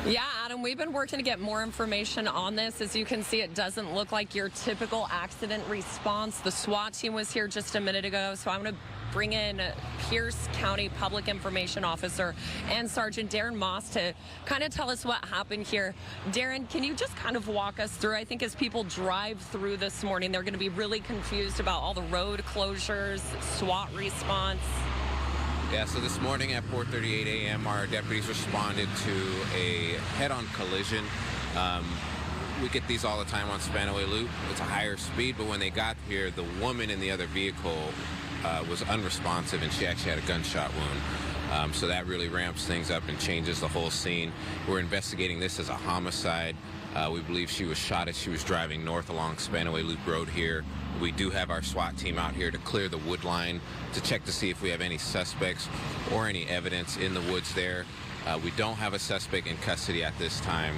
Yeah, Adam, we've been working to get more information on this. As you can see, it doesn't look like your typical accident response. The SWAT team was here just a minute ago, so I'm going to bring in Pierce County Public Information Officer and Sergeant Darren Moss to kind of tell us what happened here. Darren, can you just kind of walk us through? I think as people drive through this morning, they're going to be really confused about all the road closures, SWAT response. Yeah, so this morning at 4:38 a.m., our deputies responded to a head-on collision. We get these all the time on Spanaway Loop. It's a higher speed, but when they got here, the woman in the other vehicle was unresponsive, and she actually had a gunshot wound. So that really ramps things up and changes the whole scene. We're investigating this as a homicide. We believe she was shot as she was driving north along Spanaway Loop Road here. We do have our SWAT team out here to clear the wood line to check to see if we have any suspects or any evidence in the woods there. We don't have a suspect in custody at this time.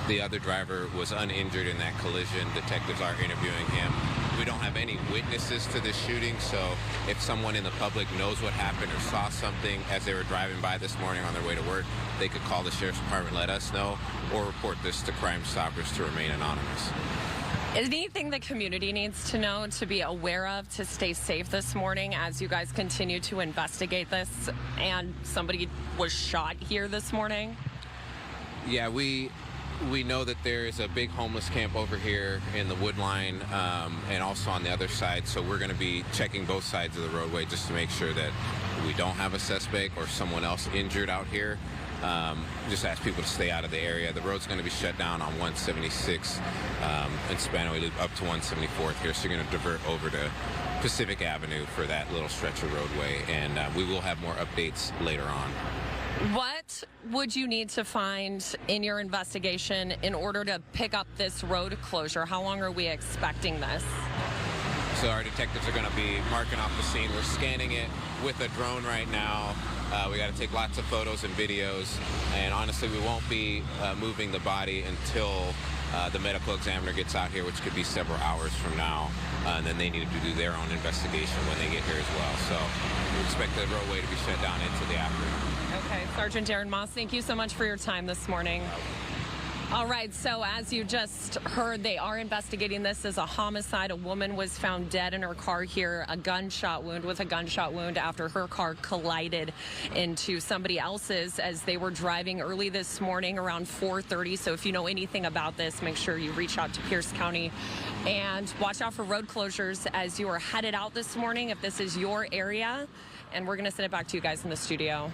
The other driver was uninjured in that collision. Detectives are interviewing him. We don't have any witnesses to this shooting, so if someone in the public knows what happened or saw something as they were driving by this morning on their way to work, they could call the Sheriff's Department, let us know, or report this to Crime Stoppers to remain anonymous. Anything the community needs to know, to be aware of, to stay safe this morning as you guys continue to investigate this, and somebody was shot here this morning? Yeah, we know that there is a big homeless camp over here in the wood line and also on the other side, so we're going to be checking both sides of the roadway just to make sure that we don't have a suspect or someone else injured out here. Just ask people to stay out of the area. The road's going to be shut down on 176 and Spanaway Loop up to 174th here, so you're going to divert over to Pacific Avenue for that little stretch of roadway, and we will have more updates later on. What would you need to find in your investigation in order to pick up this road closure? How long are we expecting this? So our detectives are going to be marking off the scene. We're scanning it with a drone right now. We got to take lots of photos and videos, and honestly, we won't be moving the body until the medical examiner gets out here, which could be several hours from now, and then they need to do their own investigation when they get here as well. So we expect the roadway to be shut down into the afternoon. Okay, Sergeant Darren Moss, thank you so much for your time this morning. All right, so as you just heard, they are investigating this as a homicide. A woman was found dead in her car here, a gunshot wound after her car collided into somebody else's as they were driving early this morning around 4:30. So if you know anything about this, make sure you reach out to Pierce County and watch out for road closures as you are headed out this morning if this is your area. And we're going to send it back to you guys in the studio.